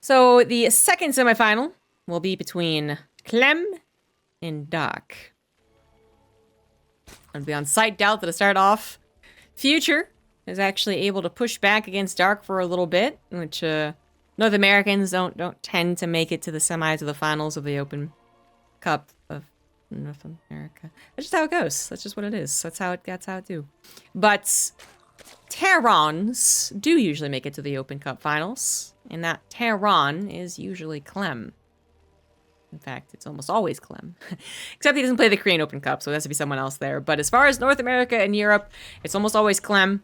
So the second semifinal will be between Clem and Dark. I'll be on Site Delta to start off. Future is actually able to push back against Dark for a little bit, which North Americans don't tend to make it to the semis or the finals of the Open Cup of North America. That's just how it goes. That's just what it is. That's how it do. But Terrans do usually make it to the Open Cup finals, and that Terran is usually Clem. In fact, it's almost always Clem. Except he doesn't play the Korean Open Cup, so it has to be someone else there. But as far as North America and Europe, it's almost always Clem.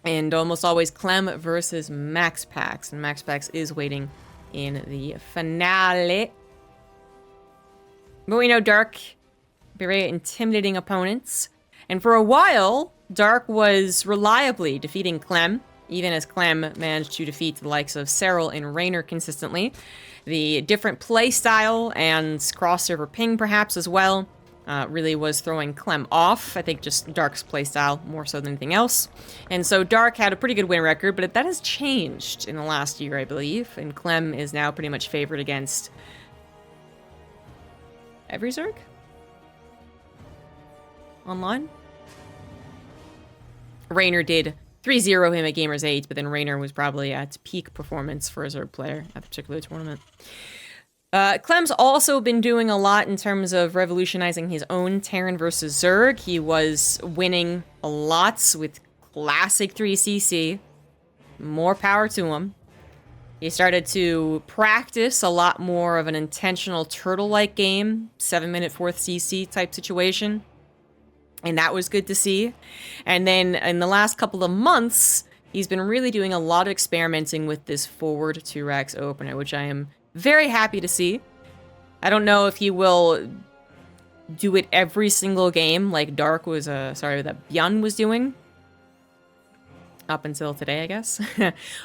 And almost always Clem versus Max Pax. And Max Pax is waiting in the finale. But we know Dark, very intimidating opponents. And for a while, Dark was reliably defeating Clem, even as Clem managed to defeat the likes of Cyril and Raynor consistently. The different play style and cross-server ping, perhaps, as well, really was throwing Clem off. I think just Dark's play style more so than anything else. And so Dark had a pretty good win record, but that has changed in the last year, I believe. And Clem is now pretty much favored against every Zerg online. Raynor did 3-0 him at Gamers 8, but then Raynor was probably at peak performance for a Zerg player at the particular tournament. Clem's also been doing a lot in terms of revolutionizing his own Terran versus Zerg. He was winning a lot with classic 3CC. More power to him. He started to practice a lot more of an intentional turtle-like game, 7-minute 4th CC type situation. And that was good to see. And then in the last couple of months, he's been really doing a lot of experimenting with this forward 2-Rax opener, which I am very happy to see. I don't know if he will do it every single game like Dark was, that Björn was doing. Up until today, I guess.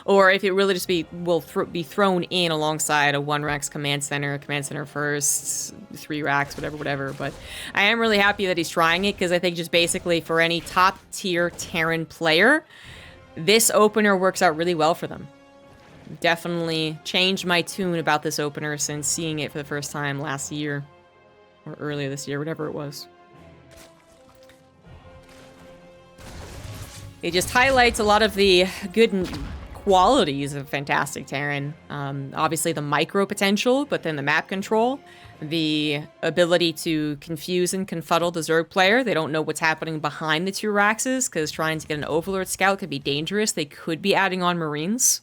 Or if it really just will be thrown in alongside a 1-Rax command center first, 3 racks, whatever. But I am really happy that he's trying it, because I think just basically for any top-tier Terran player, this opener works out really well for them. Definitely changed my tune about this opener since seeing it for the first time last year. Or earlier this year, whatever it was. It just highlights a lot of the good qualities of Fantastic Terran. Obviously the micro potential, but then the map control. The ability to confuse and confuddle the Zerg player. They don't know what's happening behind the 2 Raxes, because trying to get an Overlord Scout could be dangerous. They could be adding on Marines.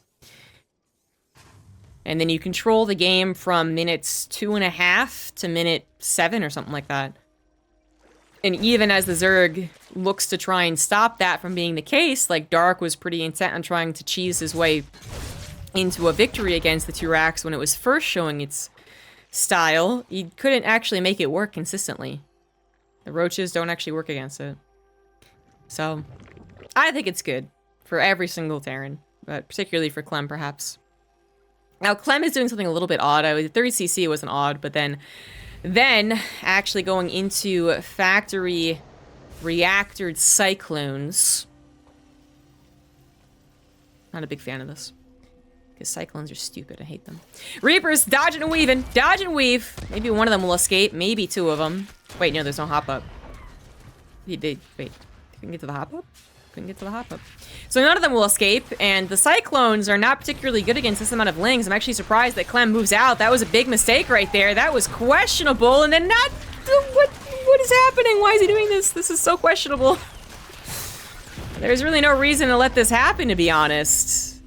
And then you control the game from minutes 2.5 to minute 7 or something like that. And even as the Zerg looks to try and stop that from being the case, like Dark was pretty intent on trying to cheese his way into a victory against the 2-Rax when it was first showing its style, he couldn't actually make it work consistently. The roaches don't actually work against it. So, I think it's good for every single Terran, but particularly for Clem, perhaps. Now, Clem is doing something a little bit odd. 30cc wasn't odd, but then actually going into factory reactored cyclones. Not a big fan of this. Because cyclones are stupid. I hate them. Reapers, dodging and weaving. Dodge and weave. Maybe one of them will escape. Maybe 2 of them. Wait, no, there's no hop-up. Wait, couldn't get to the hop-up? Couldn't get to the hop-up. So none of them will escape, and the Cyclones are not particularly good against this amount of Lings. I'm actually surprised that Clem moves out. That was a big mistake right there. That was questionable, and then not... What is happening? Why is he doing this? This is so questionable. There's really no reason to let this happen, to be honest.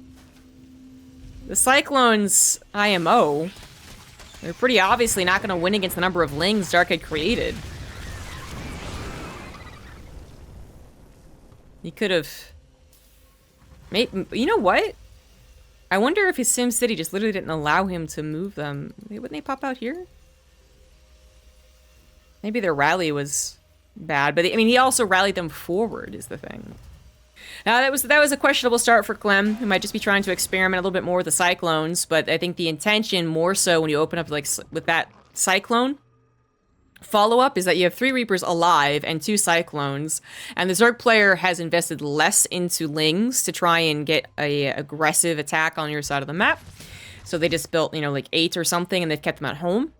The Cyclones IMO, they're pretty obviously not going to win against the number of Lings Dark had created. He could have... You know what? I wonder if his SimCity just literally didn't allow him to move them. Wouldn't they pop out here? Maybe their rally was bad, but I mean, he also rallied them forward, is the thing. Now, that was a questionable start for Clem, who might just be trying to experiment a little bit more with the Cyclones, but I think the intention more so when you open up like with that Cyclone follow-up is that you have 3 Reapers alive and 2 Cyclones, and the Zerg player has invested less into Lings to try and get a aggressive attack on your side of the map. So they just built, you know, like 8 or something, and they've kept them at home.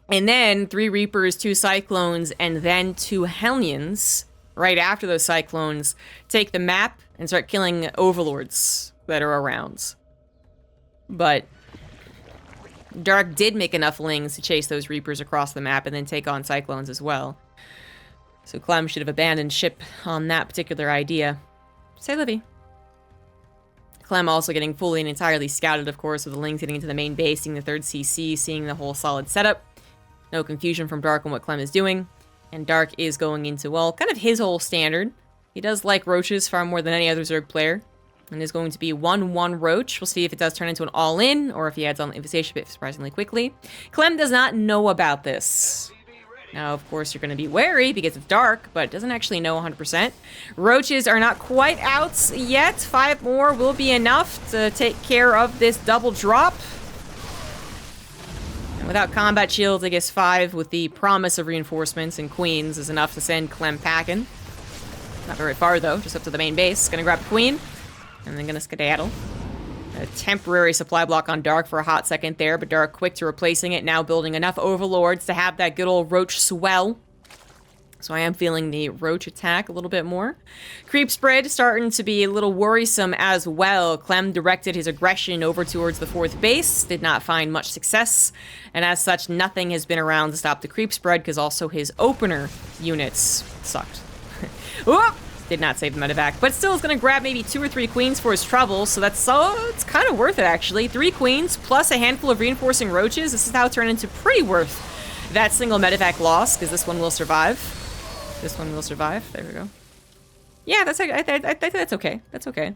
And then 3 Reapers, 2 Cyclones, and then 2 Hellions, right after those Cyclones, take the map and start killing Overlords that are around. But Dark did make enough Lings to chase those Reapers across the map and then take on Cyclones as well. So Clem should have abandoned ship on that particular idea. Say Livy. Clem also getting fully and entirely scouted, of course, with the Lings getting into the main base, seeing the 3rd CC, seeing the whole solid setup. No confusion from Dark on what Clem is doing. And Dark is going into, well, kind of his whole standard. He does like Roaches far more than any other Zerg player. And is going to be 1-1 Roach. We'll see if it does turn into an all-in, or if he adds on the Infestation Pit surprisingly quickly. Clem does not know about this. Now, of course, you're going to be wary because it's Dark, but doesn't actually know 100%. Roaches are not quite out yet. 5 more will be enough to take care of this double drop. And without combat shields, I guess 5 with the promise of reinforcements and queens is enough to send Clem packing. Not very far, though. Just up to the main base. Gonna grab the queen. And then gonna skedaddle. A temporary supply block on Dark for a hot second there, but Dark quick to replacing it, now building enough Overlords to have that good old Roach swell. So I am feeling the Roach attack a little bit more. Creep spread starting to be a little worrisome as well. Clem directed his aggression over towards the 4th base, did not find much success, and as such, nothing has been around to stop the creep spread, because also his opener units sucked. Whoop! Did not save the medevac, but still is going to grab maybe 2 or 3 queens for his trouble, so it's kind of worth it, actually. 3 queens plus a handful of reinforcing Roaches. This is how it turned into pretty worth that single medevac loss, because this one will survive. This one will survive. There we go. Yeah, that's okay. That's okay. That's okay.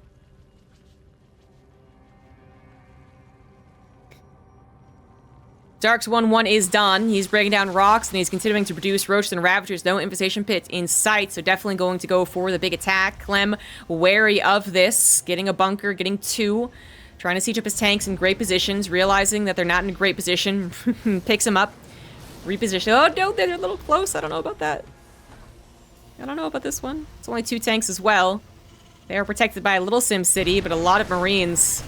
Dark's 1-1 is done. He's breaking down rocks, and he's continuing to produce Roaches and Ravagers. No Infestation Pit in sight, so definitely going to go for the big attack. Clem, wary of this. Getting a bunker, getting 2. Trying to siege up his tanks in great positions, realizing that they're not in a great position. Picks them up. Reposition. Oh, no, they're a little close. I don't know about that. I don't know about this one. It's only 2 tanks as well. They are protected by a little Sim City, but a lot of Marines.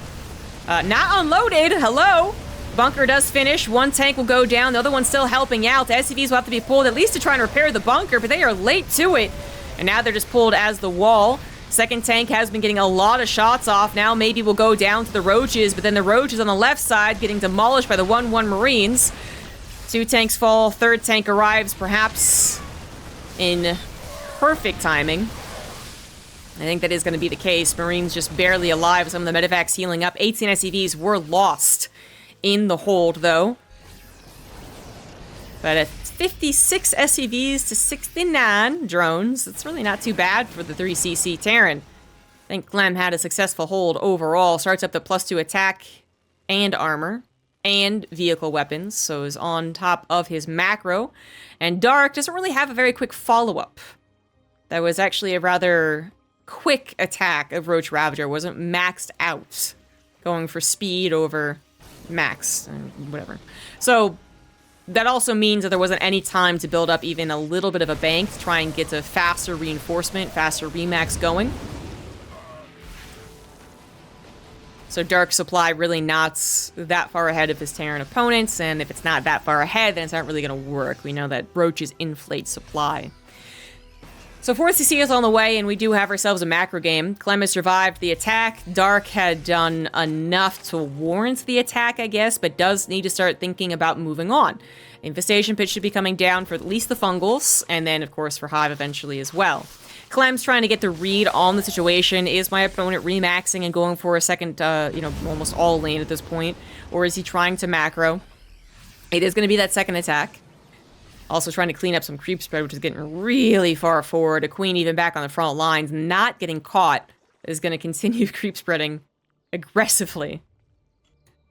Not unloaded. Hello? Bunker does finish. 1 tank will go down. The other one's still helping out. The SCVs will have to be pulled at least to try and repair the bunker, but they are late to it. And now they're just pulled as the wall. 2nd tank has been getting a lot of shots off. Now maybe we'll go down to the Roaches, but then the Roaches on the left side getting demolished by the 1-1 Marines. 2 tanks fall. 3rd tank arrives, perhaps in perfect timing. I think that is going to be the case. Marines just barely alive. Some of the medevacs healing up. 18 SCVs were lost in the hold, though. But at 56 SCVs to 69 drones, it's really not too bad for the 3cc Terran. I think Clem had a successful hold overall. Starts up the +2 attack and armor and vehicle weapons, so is on top of his macro. And Dark doesn't really have a very quick follow-up. That was actually a rather quick attack of Roach Ravager. Wasn't maxed out, going for speed over max, whatever. So that also means that there wasn't any time to build up even a little bit of a bank to try and get a faster reinforcement, faster remax going. So Dark supply really not that far ahead of his Terran opponents, and if it's not that far ahead, then it's not really going to work. We know that Roaches inflate supply. So 4cc is on the way, and we do have ourselves a macro game. Clem has survived the attack. Dark had done enough to warrant the attack, I guess, but does need to start thinking about moving on. Infestation Pit should be coming down for at least the Fungals, and then, of course, for Hive eventually as well. Clem's trying to get the read on the situation. Is my opponent remaxing and going for a second, almost all lane at this point? Or is he trying to macro? It is going to be that second attack. Also trying to clean up some creep spread, which is getting really far forward. A queen even back on the front lines, not getting caught, is going to continue creep spreading aggressively.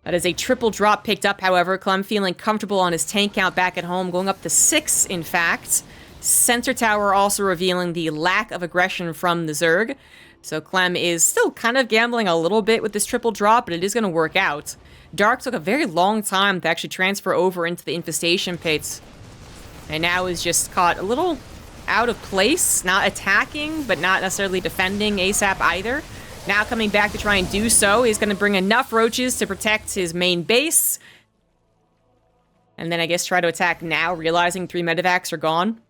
That is a triple drop picked up, however. Clem feeling comfortable on his tank count back at home, going up to 6, in fact. Center tower also revealing the lack of aggression from the Zerg. So Clem is still kind of gambling a little bit with this triple drop, but it is going to work out. Dark took a very long time to actually transfer over into the infestation pits. And now is just caught a little out of place, not attacking, but not necessarily defending ASAP either. Now coming back to try and do so. He's going to bring enough roaches to protect his main base. And then I guess try to attack now, realizing 3 medevacs are gone.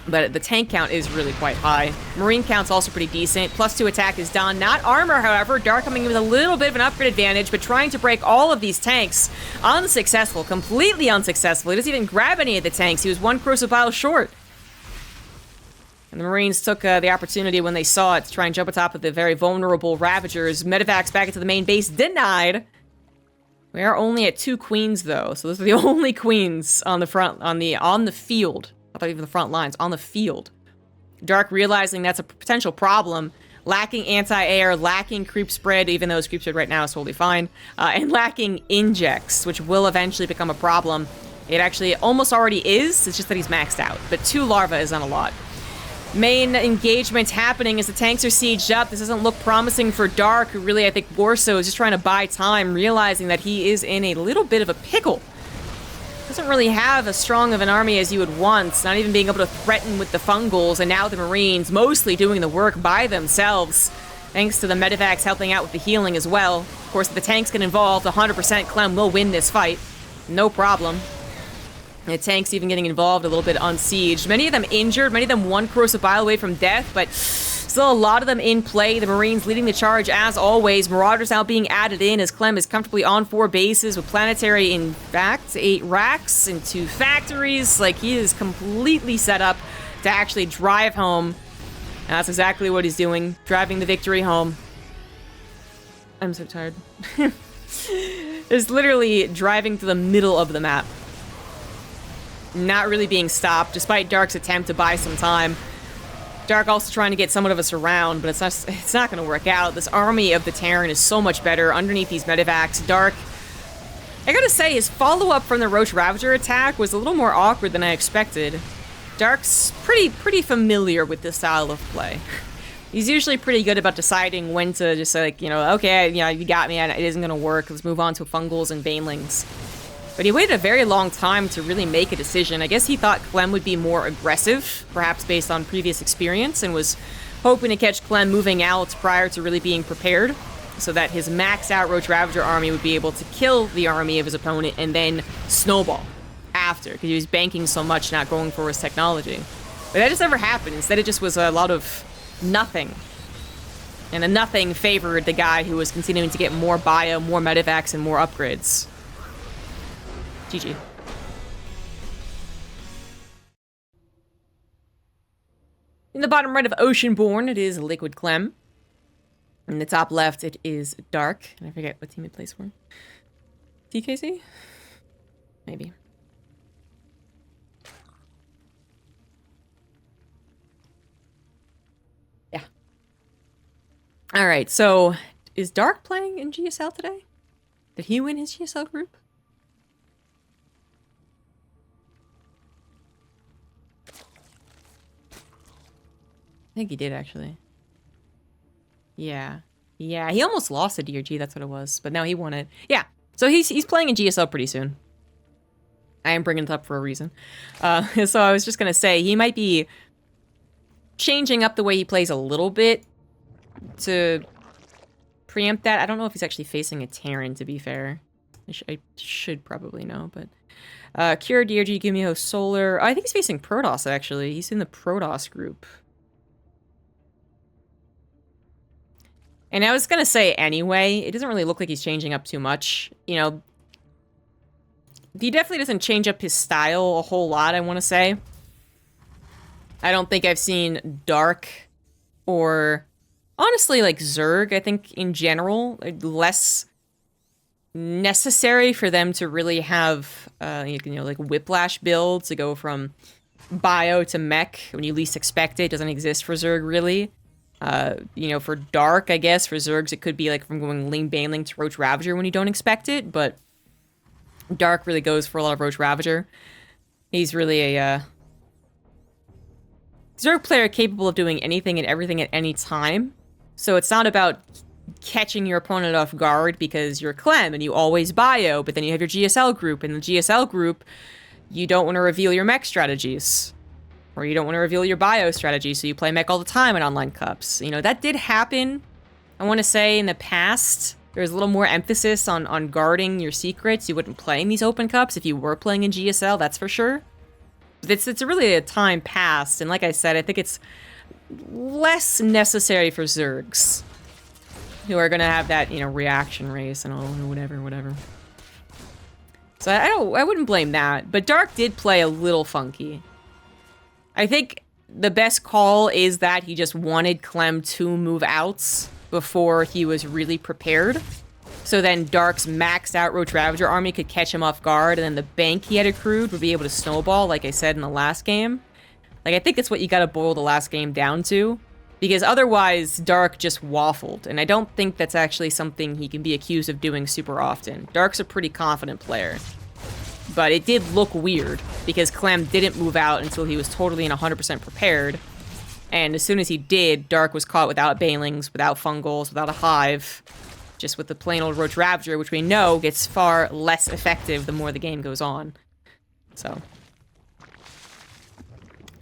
But the tank count is really quite high. Marine count's also pretty decent. +2 attack is done. Not armor, however. Dark coming in with a little bit of an upgrade advantage, but trying to break all of these tanks. Unsuccessful. Completely unsuccessful. He doesn't even grab any of the tanks. He was 1 corrosive bile short. And the Marines took the opportunity when they saw it to try and jump atop of the very vulnerable Ravagers. Medevacs back into the main base. Denied. We are only at 2 queens, though. So those are the only queens on the front, on the field. I thought even the front lines, on the field. Dark realizing that's a potential problem. Lacking anti-air, lacking creep spread, even though his creep spread right now is totally fine. And lacking injects, which will eventually become a problem. It actually almost already is, it's just that he's maxed out. But 2 larvae is on a lot. Main engagement happening as the tanks are sieged up. This doesn't look promising for Dark, who really, I think, Gorso is just trying to buy time, realizing that he is in a little bit of a pickle. Doesn't really have as strong of an army as you would want, not even being able to threaten with the fungals, and now the Marines mostly doing the work by themselves, thanks to the medevacs helping out with the healing as well. Of course, if the tanks get involved, 100% Clem will win this fight. No problem. The tanks even getting involved a little bit unsieged. Many of them injured, many of them 1 corrosive bile away from death, but still a lot of them in play. The Marines leading the charge as always. Marauders now being added in as Clem is comfortably on 4 bases with planetary, in fact, 8 racks and 2 factories. Like, he is completely set up to actually drive home. And that's exactly what he's doing, driving the victory home. I'm so tired. It's literally driving to the middle of the map. Not really being stopped, despite Dark's attempt to buy some time. Dark also trying to get somewhat of us around, but it's not going to work out. This army of the Terran is so much better underneath these medevacs. Dark, I gotta say, his follow-up from the Roach Ravager attack was a little more awkward than I expected. Dark's pretty familiar with this style of play. He's usually pretty good about deciding when to just like, you know, okay, yeah, you got me, it isn't going to work, let's move on to fungals and banelings. But he waited a very long time to really make a decision. I guess he thought Clem would be more aggressive, perhaps based on previous experience, and was hoping to catch Clem moving out prior to really being prepared, so that his maxed out Roach Ravager army would be able to kill the army of his opponent and then snowball after, because he was banking so much not going for his technology. But that just never happened. Instead, it just was a lot of nothing. And a nothing favored the guy who was continuing to get more bio, more medevacs, and more upgrades. GG. In the bottom right of Oceanborn, it is Liquid Clem. In the top left, it is Dark. And I forget what team it plays for. TKC? Maybe. Yeah. Alright, so is Dark playing in GSL today? Did he win his GSL group? I think he did, actually. Yeah. Yeah, he almost lost to DRG, that's what it was. But now he won it. Yeah, so he's playing in GSL pretty soon. I am bringing it up for a reason. So I was just going to say, he might be changing up the way he plays a little bit to preempt that. I don't know if he's actually facing a Terran, to be fair. I should probably know, but... Cure, DRG, Gumiho, Solar... I think he's facing Protoss, actually. He's in the Protoss group. And I was going to say anyway, it doesn't really look like he's changing up too much. You know, he definitely doesn't change up his style a whole lot, I want to say. I don't think I've seen Dark or, honestly, like Zerg, I think, in general, less necessary for them to really have, you know, like whiplash builds to go from bio to mech when you least expect it. It doesn't exist for Zerg, really. You know, for Dark, I guess, for Zergs, it could be like from going Ling Baneling to Roach Ravager when you don't expect it, but Dark really goes for a lot of Roach Ravager. He's really a, Zerg player capable of doing anything and everything at any time, so it's not about catching your opponent off guard because you're Clem and you always bio, but then you have your GSL group, and the GSL group, you don't want to reveal your mech strategies. Or you don't want to reveal your bio strategy, so you play mech all the time in online cups. You know, that did happen I want to say in the past, there was a little more emphasis on guarding your secrets. You wouldn't play in these open cups if you were playing in GSL, that's for sure. But it's really a time past, and like I said, I think it's less necessary for Zergs, who are going to have that, you know, reaction race and all, whatever. So I wouldn't blame that, but Dark did play a little funky. I think the best call is that he just wanted Clem to move out before he was really prepared. So then Dark's maxed out Roach Ravager army could catch him off guard, and then the bank he had accrued would be able to snowball, like I said in the last game. Like, I think that's what you gotta boil the last game down to, because otherwise Dark just waffled, and I don't think that's actually something he can be accused of doing super often. Dark's a pretty confident player. But it did look weird, because Clem didn't move out until he was totally and 100% prepared. And as soon as he did, Dark was caught without Banelings, without Fungals, without a Hive. Just with the plain old Roach Ravager, which we know gets far less effective the more the game goes on. So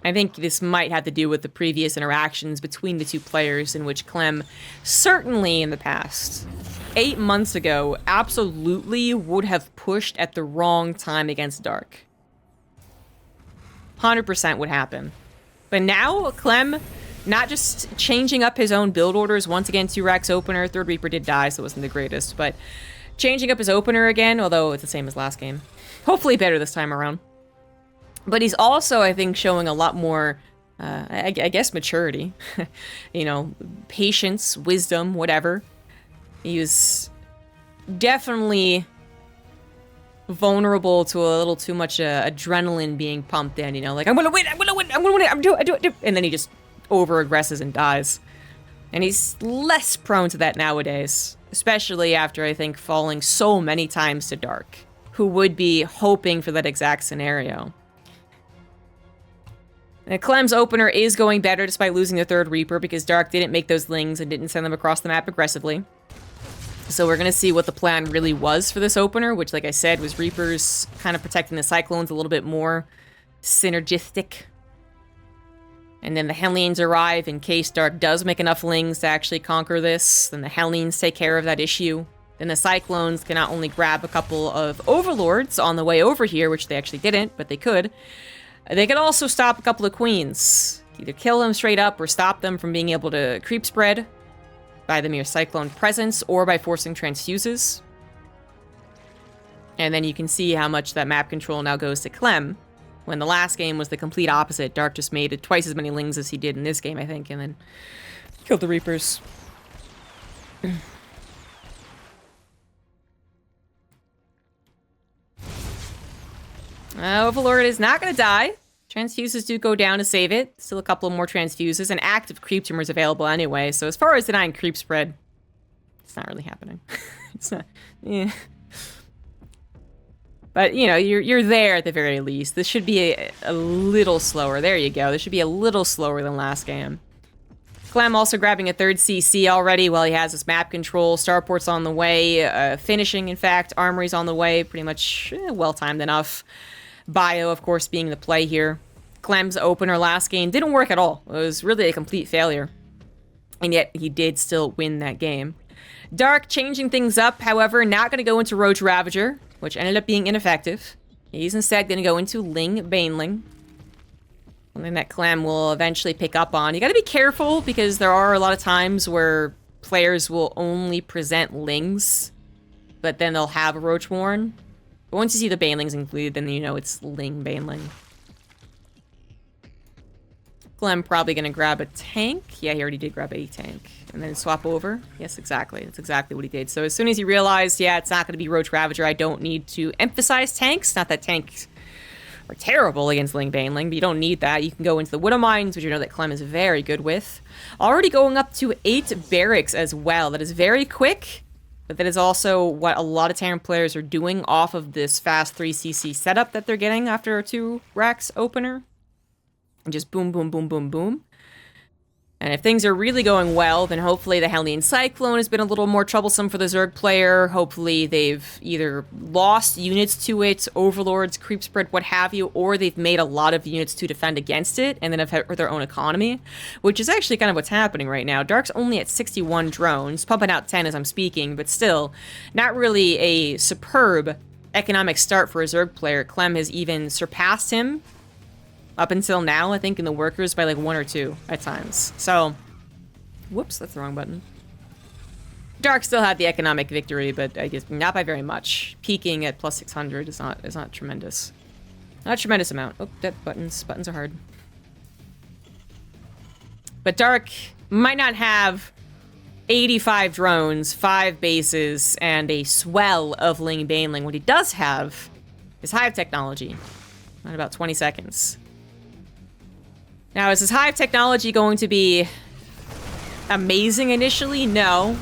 I think this might have to do with the previous interactions between the two players, in which Clem, certainly in the past, 8 months ago, absolutely would have pushed at the wrong time against Dark. 100% would happen. But now, Clem, not just changing up his own build orders, once again, 2-Rax opener, 3rd Reaper did die, so it wasn't the greatest, but changing up his opener again, although it's the same as last game. Hopefully better this time around. But he's also, I think, showing a lot more, I guess, maturity. You know, patience, wisdom, whatever. He was definitely vulnerable to a little too much adrenaline being pumped in, you know, like, I'm gonna win, I'm do it, and then he just over-aggresses and dies. And he's less prone to that nowadays, especially after, I think, falling so many times to Dark, who would be hoping for that exact scenario. And Clem's opener is going better despite losing the 3rd Reaper, because Dark didn't make those lings and didn't send them across the map aggressively. So we're going to see what the plan really was for this opener, which, like I said, was Reapers kind of protecting the Cyclones a little bit more synergistic. And then the Hellions arrive in case Dark does make enough lings to actually conquer this. Then the Hellions take care of that issue. Then the Cyclones can not only grab a couple of Overlords on the way over here, which they actually didn't, but they could. They could also stop a couple of Queens. Either kill them straight up or stop them from being able to creep spread by the mere Cyclone presence, or by forcing transfuses. And then you can see how much that map control now goes to Clem, when the last game was the complete opposite. Dark just made twice as many lings as he did in this game, I think, and then killed the Reapers. Overlord is not going to die. Transfuses do go down to save it. Still a couple more transfuses. And active creep tumors available anyway. So as far as denying creep spread, it's not really happening. It's not. Yeah. But, you know, you're there at the very least. This should be a little slower. There you go. This should be a little slower than last game. Clem also grabbing a 3rd CC already while he has his map control. Starport's on the way. Finishing, in fact. Armory's on the way. Pretty much well-timed enough. Bio, of course, being the play here. Clem's opener last game didn't work at all. It was really a complete failure. And yet, he did still win that game. Dark changing things up, however, not going to go into Roach Ravager, which ended up being ineffective. He's instead going to go into Ling Baneling. Something that Clem will eventually pick up on. You got to be careful, because there are a lot of times where players will only present Lings, but then they'll have a Roach Warren. But once you see the Banelings included, then you know it's Ling Baneling. Clem probably going to grab a tank. Yeah, he already did grab a tank. And then swap over. Yes, exactly. That's exactly what he did. So as soon as he realized, yeah, it's not going to be Roach Ravager, I don't need to emphasize tanks. Not that tanks are terrible against Ling Baneling, but you don't need that. You can go into the Widow Mines, which you know that Clem is very good with. Already going up to 8 barracks as well. That is very quick. But that is also what a lot of Terran players are doing off of this fast 3cc setup that they're getting after a 2-Rax opener. And just boom, boom, boom, boom, boom. And if things are really going well, then hopefully the Hellion Cyclone has been a little more troublesome for the Zerg player. Hopefully they've either lost units to it, Overlords, Creep Spread, what have you, or they've made a lot of units to defend against it and then have hurt their own economy, which is actually kind of what's happening right now. Dark's only at 61 drones, pumping out 10 as I'm speaking, but still not really a superb economic start for a Zerg player. Clem has even surpassed him up until now, I think, in the workers by like 1 or 2 at times. So, whoops, that's the wrong button. Dark still had the economic victory, but I guess not by very much. Peaking at plus 600 is not tremendous. Not a tremendous amount. Oh, that buttons are hard. But Dark might not have 85 drones, 5 bases, and a swell of Ling Baneling. What he does have is Hive technology. In about 20 seconds. Now, is his Hive technology going to be amazing initially? No.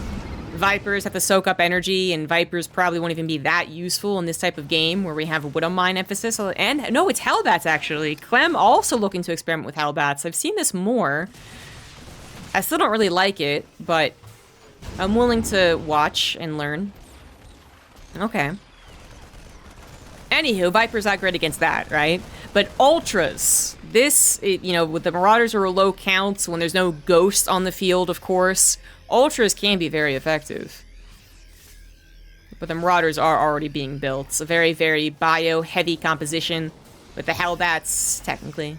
Vipers have to soak up energy, and Vipers probably won't even be that useful in this type of game where we have a Widow Mine emphasis. And no, it's Hellbats, actually. Clem also looking to experiment with Hellbats. I've seen this more. I still don't really like it, but I'm willing to watch and learn. Okay. Anywho, Viper's not great against that, right? But Ultras, you know, with the Marauders or low counts, when there's no ghosts on the field, of course, Ultras can be very effective. But the Marauders are already being built. It's a very, very bio-heavy composition, with the Hellbats, technically,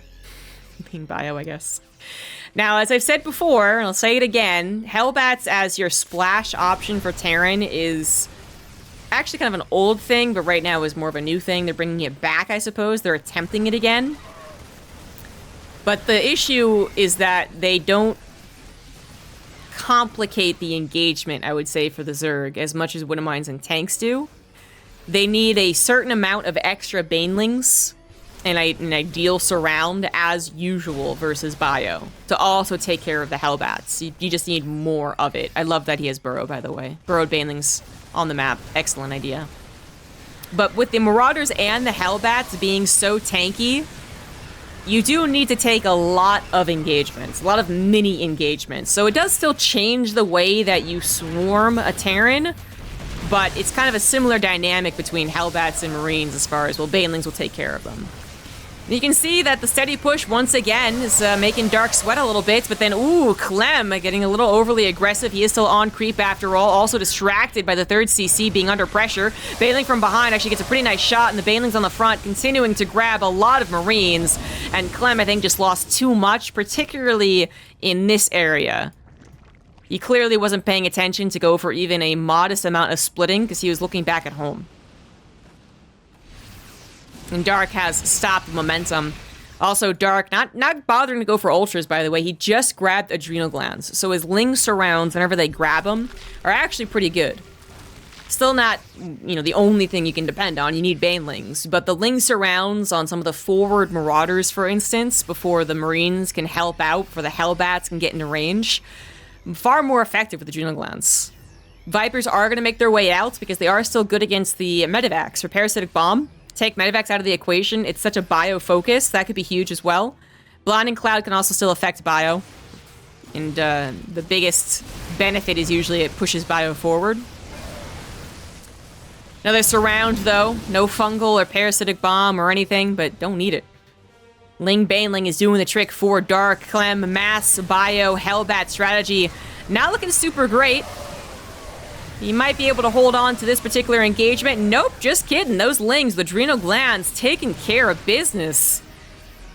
being bio, I guess. Now, as I've said before, and I'll say it again, Hellbats as your splash option for Terran is actually kind of an old thing, but right now is more of a new thing. They're bringing it back, I suppose. They're attempting it again. But the issue is that they don't complicate the engagement, I would say, for the Zerg as much as Widow Mines and tanks do. They need a certain amount of extra Banelings and an ideal surround as usual versus bio to also take care of the Hellbats. You just need more of it. I love that he has Burrow, by the way. Burrowed Banelings on the map. Excellent idea. But with the Marauders and the Hellbats being so tanky, you do need to take a lot of engagements, a lot of mini engagements. So it does still change the way that you swarm a Terran, but it's kind of a similar dynamic between Hellbats and Marines as far as, well, Banelings will take care of them. You can see that the steady push, once again, is making Dark sweat a little bit, but then, ooh, Clem getting a little overly aggressive. He is still on creep after all, also distracted by the 3rd CC being under pressure. Baneling from behind actually gets a pretty nice shot, and the Banelings on the front continuing to grab a lot of Marines, and Clem, I think, just lost too much, particularly in this area. He clearly wasn't paying attention to go for even a modest amount of splitting, because he was looking back at home. And Dark has stopped momentum. Also, Dark, not bothering to go for Ultras, by the way. He just grabbed Adrenal Glands. So his Ling surrounds, whenever they grab them, are actually pretty good. Still not, you know, the only thing you can depend on. You need Banelings. But the Ling surrounds on some of the forward Marauders, for instance, before the Marines can help out, for the Hellbats can get into range, far more effective with Adrenal Glands. Vipers are going to make their way out because they are still good against the Medivacs for Parasitic Bomb. Take Medivacs out of the equation. It's such a bio focus. That could be huge as well. Blinding Cloud can also still affect bio. And the biggest benefit is usually it pushes bio forward. Another surround, though. No fungal or parasitic bomb or anything, but don't need it. Ling Baneling is doing the trick for Dark. Clem, mass, bio, Hellbat strategy. Not looking super great. You might be able to hold on to this particular engagement. Nope, just kidding. Those Lings, the Adrenal Glands, taking care of business.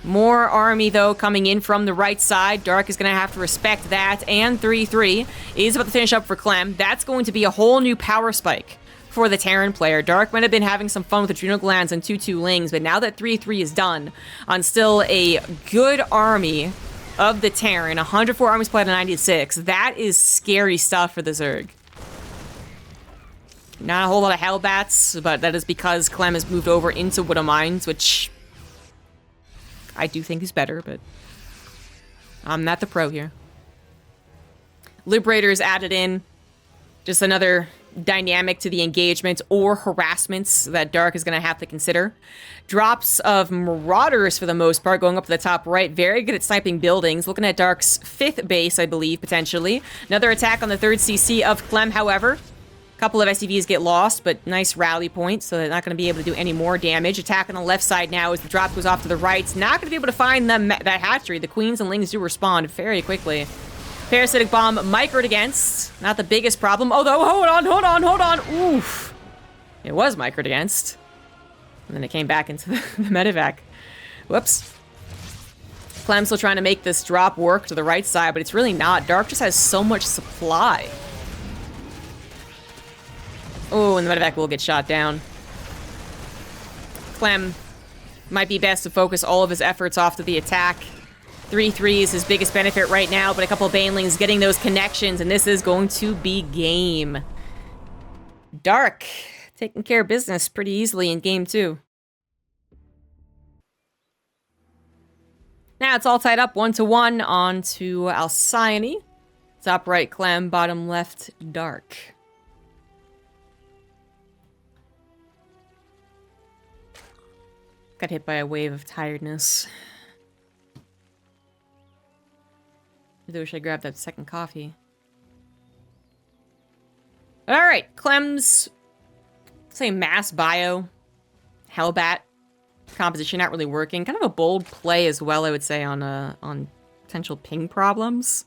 More army, though, coming in from the right side. Dark is going to have to respect that. And 3-3 is about to finish up for Clem. That's going to be a whole new power spike for the Terran player. Dark might have been having some fun with Adrenal Glands and 2-2 Lings, but now that 3-3 is done on still a good army of the Terran, 104 armies played to 96, that is scary stuff for the Zerg. Not a whole lot of Hellbats, but that is because Clem has moved over into Widow Mines, which I do think is better, but I'm not the pro here. Liberators added in. Just another dynamic to the engagement or harassments that Dark is going to have to consider. Drops of Marauders, for the most part, going up to the top right. Very good at sniping buildings. Looking at Dark's 5th base, I believe, potentially. Another attack on the 3rd CC of Clem, however. A couple of SCVs get lost, but nice rally point, so they're not going to be able to do any more damage. Attack on the left side now as the drop goes off to the right. Not going to be able to find that hatchery. The Queens and Lings do respond very quickly. Parasitic Bomb microed against. Not the biggest problem. Although, hold on. Oof. It was microed against. And then it came back into the medevac. Whoops. Clem's still trying to make this drop work to the right side, but it's really not. Dark just has so much supply. Oh, and the medevac will get shot down. Clem might be best to focus all of his efforts off to the attack. 3-3 is his biggest benefit right now, but a couple of Banelings getting those connections, and this is going to be game. Dark taking care of business pretty easily in game 2. Now it's all tied up 1-1 on to Alcyone. Top right Clem, bottom left Dark. Got hit by a wave of tiredness. I wish I grabbed that second coffee. Alright, Clem's, say, mass bio, Hellbat composition not really working. Kind of a bold play as well, I would say, on potential ping problems.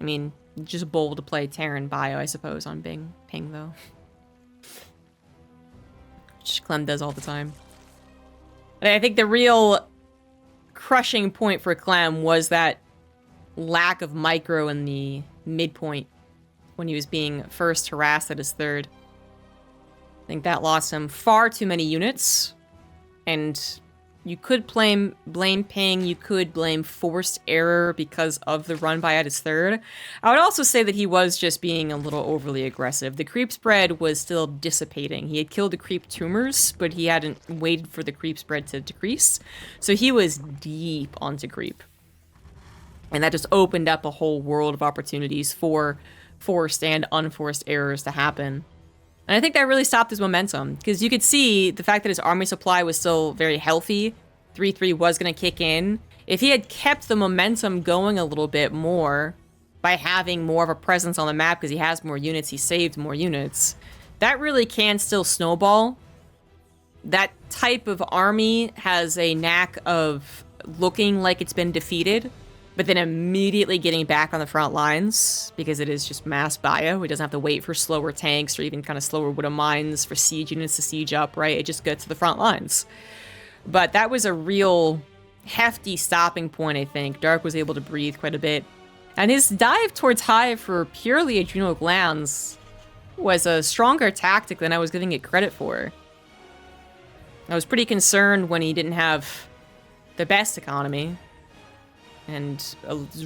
I mean, just bold to play Terran bio, I suppose, on ping though. Which Clem does all the time. But I think the real crushing point for Clem was that lack of micro in the midpoint when he was being first harassed at his 3rd. I think that lost him far too many units, and you could blame ping, you could blame forced error because of the run by at his 3rd. I would also say that he was just being a little overly aggressive. The creep spread was still dissipating. He had killed the creep tumors, but he hadn't waited for the creep spread to decrease. So he was deep onto creep. And that just opened up a whole world of opportunities for forced and unforced errors to happen. And I think that really stopped his momentum, because you could see the fact that his army supply was still very healthy. 3-3 was going to kick in. If he had kept the momentum going a little bit more by having more of a presence on the map, because he has more units, he saved more units, that really can still snowball. That type of army has a knack of looking like it's been defeated, but then immediately getting back on the front lines, because it is just mass bio. It doesn't have to wait for slower tanks or even kind of slower wood of mines for siege units to siege up, right? It just gets to the front lines. But that was a real hefty stopping point, I think. Dark was able to breathe quite a bit. And his dive towards Hive for purely adrenal glands was a stronger tactic than I was giving it credit for. I was pretty concerned when he didn't have the best economy, and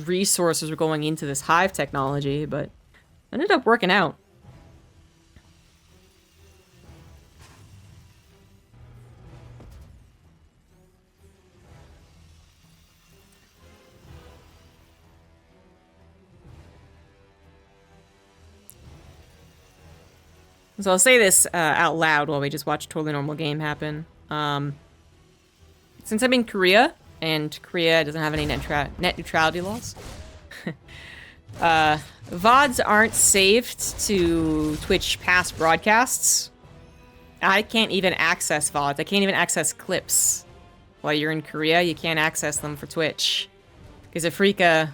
resources were going into this Hive technology, but it ended up working out. So I'll say this out loud while we just watch a totally normal game happen. Since I'm in Korea, and Korea doesn't have any net neutrality laws, VODs aren't saved to Twitch past broadcasts. I can't even access VODs. I can't even access clips. While you're in Korea, you can't access them for Twitch. Because Afrika,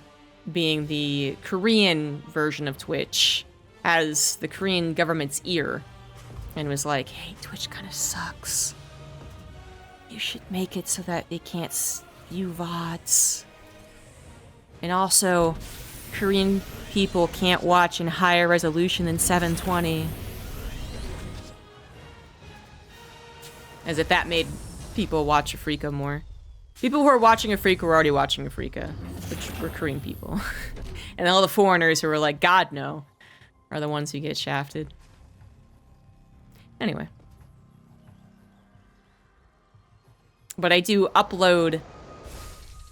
being the Korean version of Twitch, has the Korean government's ear and was like, hey, Twitch kind of sucks. You should make it so that they can't view VODs. And also, Korean people can't watch in higher resolution than 720. As if that made people watch Afrika more. People who are watching Afrika were already watching Afrika, which were Korean people. And all the foreigners who were like, God no, are the ones who get shafted. Anyway. But I do upload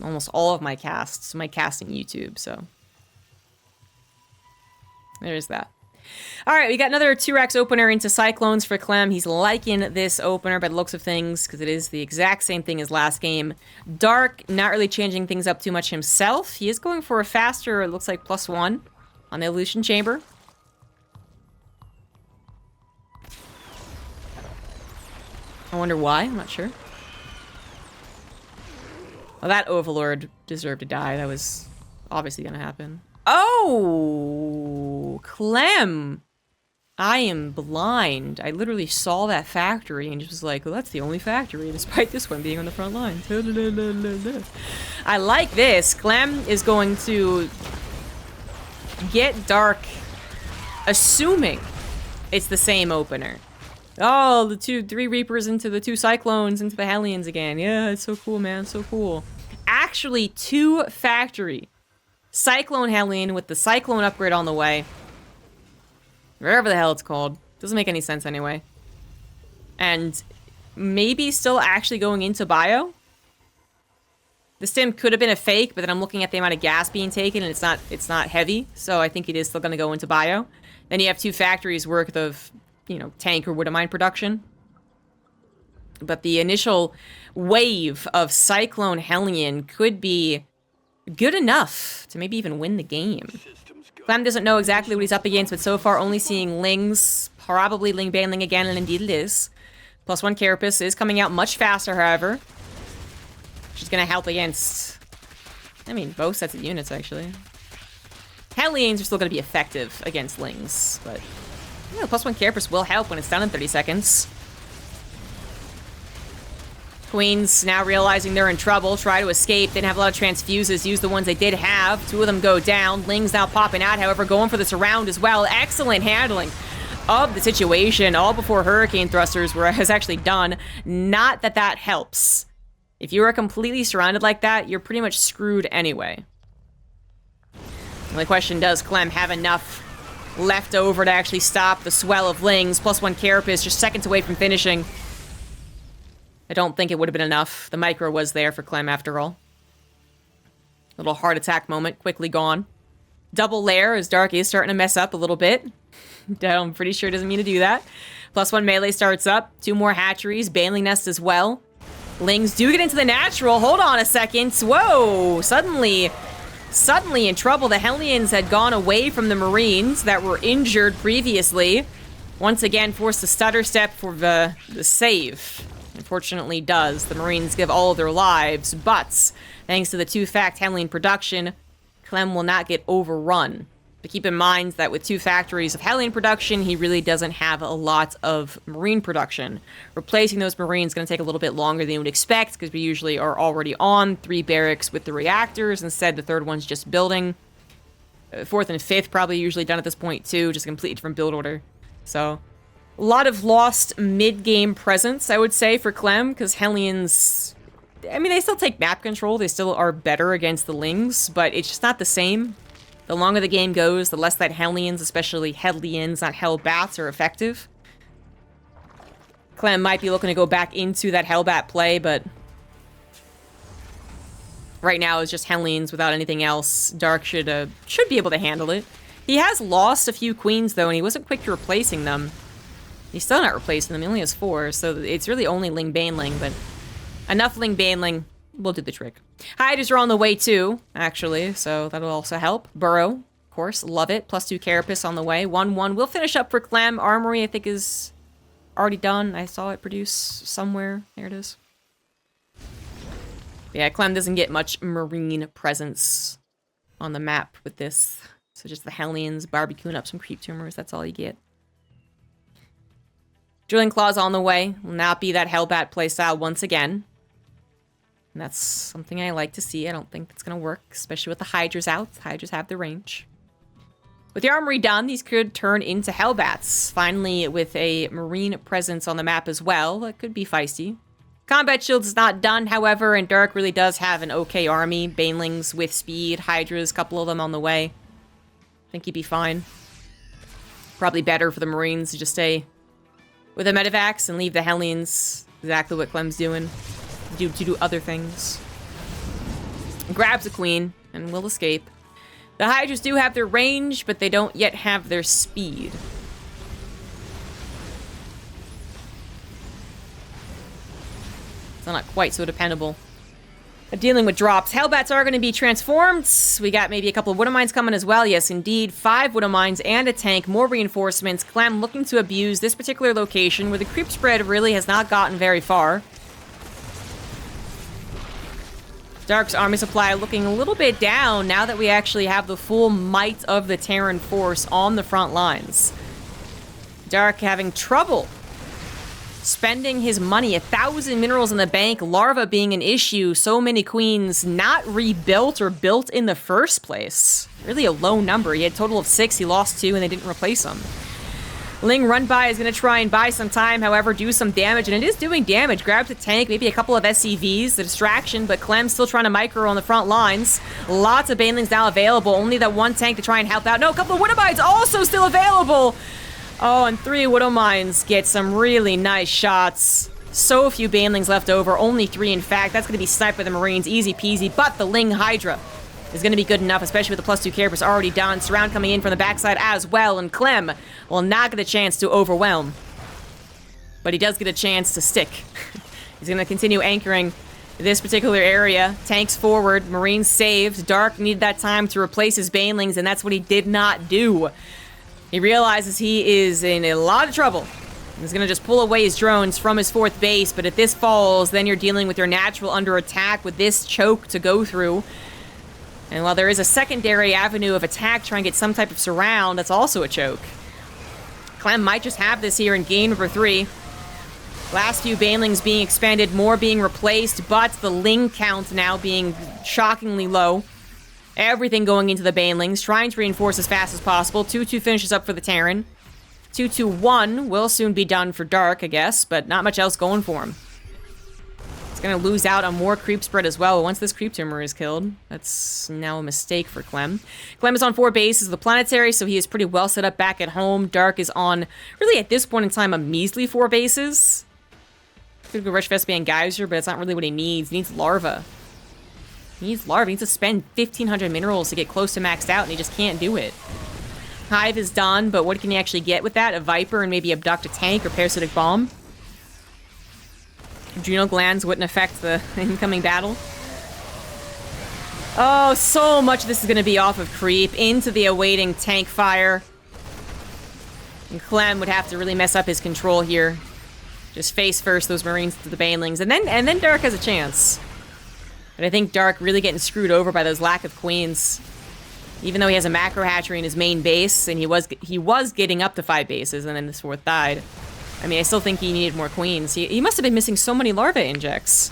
almost all of my casts to my casting YouTube, so there's that. All right, we got another 2-Rex opener into Cyclones for Clem. He's liking this opener by the looks of things because it is the exact same thing as last game. Dark, not really changing things up too much himself. He is going for a faster, it looks like +1 on the Evolution Chamber. I wonder why, I'm not sure. Well, that Overlord deserved to die. That was obviously gonna happen. Oh, Clem. I am blind. I literally saw that factory and just was like, well, that's the only factory, despite this one being on the front line. I like this. Clem is going to get Dark, assuming it's the same opener. Oh, the 3 Reapers into the 2 Cyclones into the Hellions again. Yeah, it's so cool, man. So cool. Actually, 2 factory. Cyclone Hellion with the Cyclone upgrade on the way. Wherever the hell it's called. Doesn't make any sense anyway. And maybe still actually going into bio. The stim could have been a fake, but then I'm looking at the amount of gas being taken and it's not heavy. So I think it is still going to go into bio. Then you have 2 factories worth of, you know, tank or Widowmine production. But the initial wave of Cyclone Hellion could be good enough to maybe even win the game. Clem doesn't know exactly what he's up against, but so far only seeing Lings, probably Ling Banling again, and indeed it is. +1 Carapace is coming out much faster, however. She's gonna help against, I mean, both sets of units, actually. Hellions are still gonna be effective against Lings, but yeah, +1 Carapace will help when it's done in 30 seconds. Queens, now realizing they're in trouble, try to escape. Didn't have a lot of transfuses, use the ones they did have. 2 of them go down. Ling's now popping out, however, going for the surround as well. Excellent handling of the situation, all before Hurricane Thrusters was actually done. Not that that helps. If you are completely surrounded like that, you're pretty much screwed anyway. The only question, does Clem have enough left over to actually stop the swell of Lings? +1 Carapace, just seconds away from finishing. I don't think it would have been enough. The micro was there for Clem after all. Little heart attack moment, quickly gone. Double lair as Dark is starting to mess up a little bit. I'm pretty sure it doesn't mean to do that. +1 melee starts up. 2 more hatcheries, Baneling Nest as well. Lings do get into the natural. Hold on a second. Whoa! Suddenly in trouble. The Hellions had gone away from the Marines that were injured previously. Once again, forced to stutter step for the save. Unfortunately does. The Marines give all of their lives, but thanks to the 2-fact Hellion production, Clem will not get overrun. But keep in mind that with 2 factories of Hellion production, he really doesn't have a lot of Marine production. Replacing those Marines is going to take a little bit longer than you would expect, because we usually are already on 3 barracks with the reactors. Instead, the 3rd one's just building. 4th and 5th probably usually done at this point too, just a completely different build order. So a lot of lost mid-game presence, I would say, for Clem, because Hellions, I mean, they still take map control, they still are better against the Lings, but it's just not the same. The longer the game goes, the less that Hellions, especially Hellions, not Hellbats, are effective. Clem might be looking to go back into that Hellbat play, but right now it's just Hellions without anything else. Dark should be able to handle it. He has lost a few Queens, though, and he wasn't quick to replacing them. He's still not replacing them. He only has 4, so it's really only Ling Banling, but enough Ling Banling will do the trick. Hydras are on the way too, actually, so that'll also help. Burrow, of course, love it. +2 Carapace on the way. 1-1. We'll finish up for Clem. Armory, I think, is already done. I saw it produce somewhere. There it is. Yeah, Clem doesn't get much Marine presence on the map with this. So just the Hellions barbecuing up some creep tumors. That's all you get. Drilling Claws on the way. Will not be that Hellbat playstyle once again. And that's something I like to see. I don't think that's going to work, especially with the Hydras out. Hydras have the range. With the Armory done, these could turn into Hellbats. Finally, with a Marine presence on the map as well. That could be feisty. Combat Shields is not done, however, and Dark really does have an okay army. Banelings with speed, Hydras, a couple of them on the way. I think he'd be fine. Probably better for the Marines to just stay with a Medivacs and leave the Hellions exactly what Clem's doing. To do other things. Grabs a Queen and will escape. The Hydras do have their range, but they don't yet have their speed. It's not quite so dependable. Dealing with drops. Hellbats are going to be transformed. We got maybe a couple of Widow Mines coming as well. Yes, indeed. 5 Widow Mines and a tank. More reinforcements. Clem looking to abuse this particular location where the creep spread really has not gotten very far. Dark's army supply looking a little bit down now that we actually have the full might of the Terran force on the front lines. Dark having trouble spending his money. 1,000 minerals in the bank, larva being an issue, so many queens not rebuilt or built in the first place. Really a low number. He had a total of 6, he lost 2, and they didn't replace him. Ling run by is going to try and buy some time, however, do some damage, and it is doing damage. Grabs a tank, maybe a couple of SCVs, the distraction, but Clem's still trying to micro on the front lines. Lots of banelings now available, only that one tank to try and help out. No, a couple of Widow Mines also still available! Oh, and 3 Widow Mines get some really nice shots. So few banelings left over, only 3 in fact. That's going to be sniped by the Marines, easy peasy, but the Ling Hydra is going to be good enough, especially with the +2 characters already done. Surround coming in from the backside as well, and Clem will not get a chance to overwhelm. But he does get a chance to stick. He's going to continue anchoring this particular area. Tanks forward, Marines saved. Dark needed that time to replace his banelings, and that's what he did not do. He realizes he is in a lot of trouble. He's going to just pull away his drones from his 4th base, but if this falls, then you're dealing with your natural under attack with this choke to go through. And while there is a secondary avenue of attack trying to get some type of surround, that's also a choke. Clem might just have this here in game number 3. Last few banelings being expanded, more being replaced, but the Ling count now being shockingly low. Everything going into the banelings, trying to reinforce as fast as possible. 2-2 finishes up for the Terran. 2-2-1 will soon be done for Dark, I guess, but not much else going for him. He's going to lose out on more creep spread as well. Once this creep tumor is killed, that's now a mistake for Clem. Clem is on 4 bases of the planetary, so he is pretty well set up back at home. Dark is on, really at this point in time, a measly 4 bases. Could go Rush Vespian Geyser, but it's not really what he needs. He needs larva. He needs larva. He needs to spend 1,500 minerals to get close to maxed out, and he just can't do it. Hive is done, but what can he actually get with that? A Viper and maybe abduct a tank or parasitic bomb? Adrenal glands wouldn't affect the incoming battle. Oh, so much of this is going to be off of creep into the awaiting tank fire. And Clem would have to really mess up his control here. Just face first those Marines to the banelings, and then Dark has a chance. But I think Dark really getting screwed over by those lack of queens. Even though he has a macro hatchery in his main base, and he was getting up to 5 bases, and then this 4th died. I mean, I still think he needed more queens. He must have been missing so many larva injects.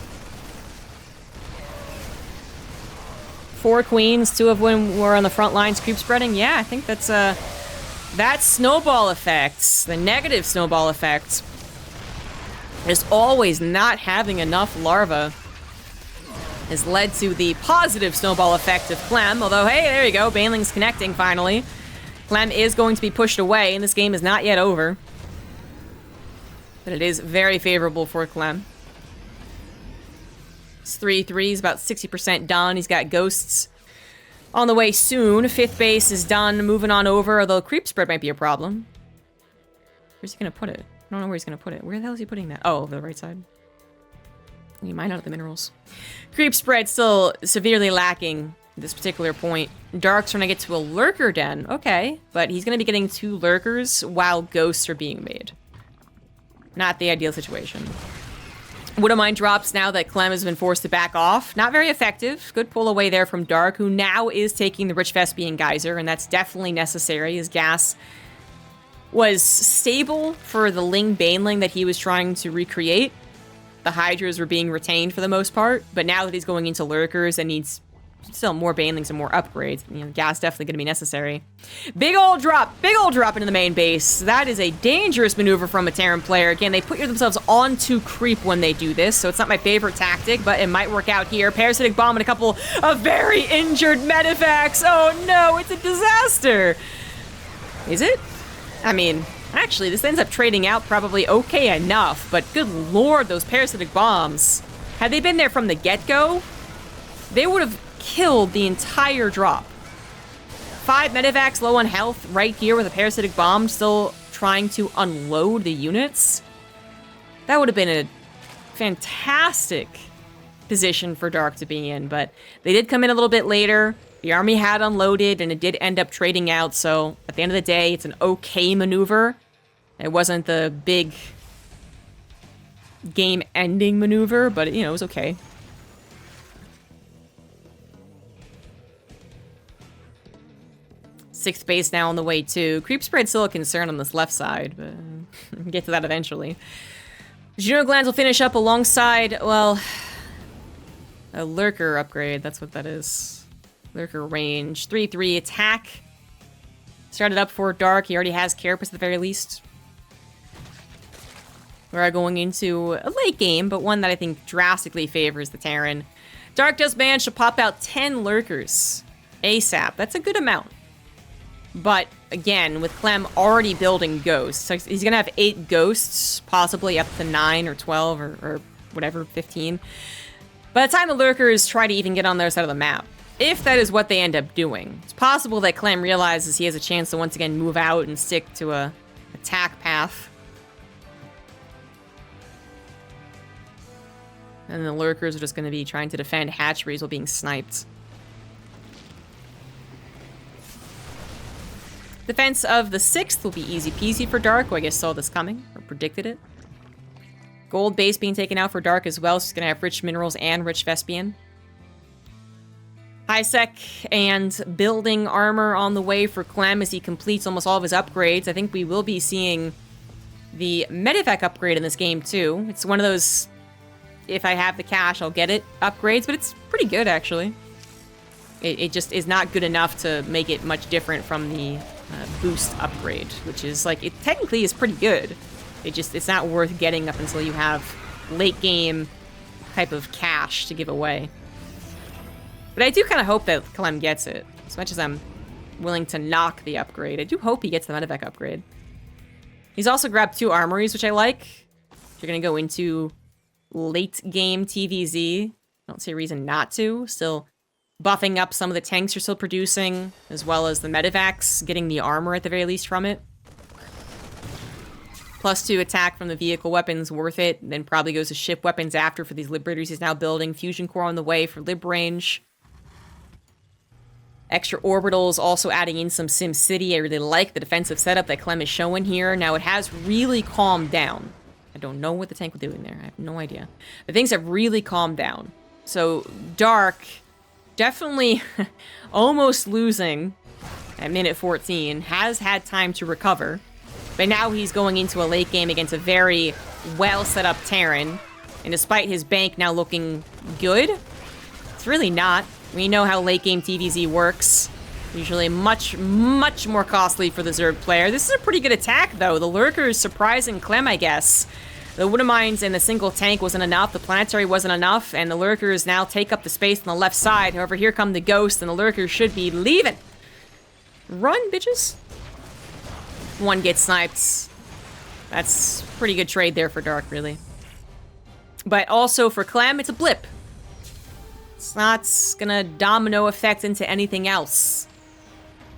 4 queens, 2 of them were on the front lines creep spreading. Yeah, I think that's that snowball effect, the negative snowball effect, is always not having enough larva has led to the positive snowball effect of Clem, although, hey, there you go, banelings connecting finally. Clem is going to be pushed away, and this game is not yet over. But it is very favorable for Clem. It's 3-3, he's about 60% done. He's got ghosts on the way soon. 5th base is done, moving on over, although creep spread might be a problem. Where's he gonna put it? I don't know where he's gonna put it. Where the hell is he putting that? Oh, over the right side. You mine out the minerals. Creep spread still severely lacking at this particular point. Dark's trying to get to a lurker den. Okay, but he's going to be getting 2 lurkers while ghosts are being made. Not the ideal situation. Widow Mine drops now that Clem has been forced to back off. Not very effective. Good pull away there from Dark, who now is taking the Rich Vespian Geyser, and that's definitely necessary. His gas was stable for the Ling Baneling that he was trying to recreate. The Hydras were being retained for the most part, but now that he's going into lurkers and needs still more banelings and more upgrades, you know, gas definitely going to be necessary. Big old drop into the main base. That is a dangerous maneuver from a Terran player. Again, they put themselves onto creep when they do this, so it's not my favorite tactic, but it might work out here. Parasitic bomb and a couple of very injured medevacs. Oh no, it's a disaster. Is it? I mean, actually, this ends up trading out probably okay enough, but good lord, those parasitic bombs. Had they been there from the get-go, they would have killed the entire drop. 5 medevacs low on health right here with a parasitic bomb still trying to unload the units. That would have been a fantastic position for Dark to be in, but they did come in a little bit later. The army had unloaded, and it did end up trading out, so at the end of the day, it's an okay maneuver. It wasn't the big game-ending maneuver, but, you know, it was okay. Sixth base now on the way, too. Creep spread's still a concern on this left side, but we'll get to that eventually. Juno Glands will finish up alongside, well, a Lurker upgrade. That's what that is. Lurker range. 3-3 attack. Started up for Dark. He already has Carapace at the very least. We're going into a late game, but one that I think drastically favors the Terran. Dark does manage to pop out 10 Lurkers ASAP. That's a good amount. But, again, with Clem already building ghosts, so he's going to have 8 ghosts, possibly up to 9 or 12 or whatever, 15. By the time the Lurkers try to even get on their side of the map, if that is what they end up doing, it's possible that Clem realizes he has a chance to once again move out and stick to a attack path. And the Lurkers are just going to be trying to defend hatcheries while being sniped. Defense of the 6th will be easy peasy for Dark, who I guess saw this coming, or predicted it. Gold base being taken out for Dark as well, so he's going to have rich minerals and rich Vespian. High sec and building armor on the way for Clem as he completes almost all of his upgrades. I think we will be seeing the medevac upgrade in this game too. It's one of those, if I have the cash, I'll get it upgrades, but it's pretty good actually. It just is not good enough to make it much different from the boost upgrade, which is like, it technically is pretty good. It's not worth getting up until you have late game type of cash to give away. But I do kind of hope that Clem gets it, as much as I'm willing to knock the upgrade. I do hope he gets the medevac upgrade. He's also grabbed 2 armories, which I like. If you're gonna go into late game TvZ, I don't see a reason not to. Still buffing up some of the tanks you're still producing, as well as the medevacs, getting the armor at the very least from it. +2 attack from the vehicle weapons, worth it. Then probably goes to ship weapons after for these Liberators he's now building. Fusion core on the way for Lib range. Extra orbitals, also adding in some Sim City. I really like the defensive setup that Clem is showing here. Now it has really calmed down. I don't know what the tank will do in there. I have no idea. But things have really calmed down. So Dark, definitely almost losing at minute 14, has had time to recover. But now he's going into a late game against a very well set up Terran. And despite his bank now looking good, it's really not. We know how late game TvZ works. Usually much, much more costly for the Zerg player. This is a pretty good attack though. The Lurkers surprising Clem, I guess. The Woodamines and the single tank wasn't enough, the Planetary wasn't enough, and the Lurkers now take up the space on the left side. However, here come the Ghosts, and the Lurkers should be leaving. Run, bitches. One gets sniped. That's pretty good trade there for Dark, really. But also for Clem, it's a blip. It's not gonna domino effect into anything else.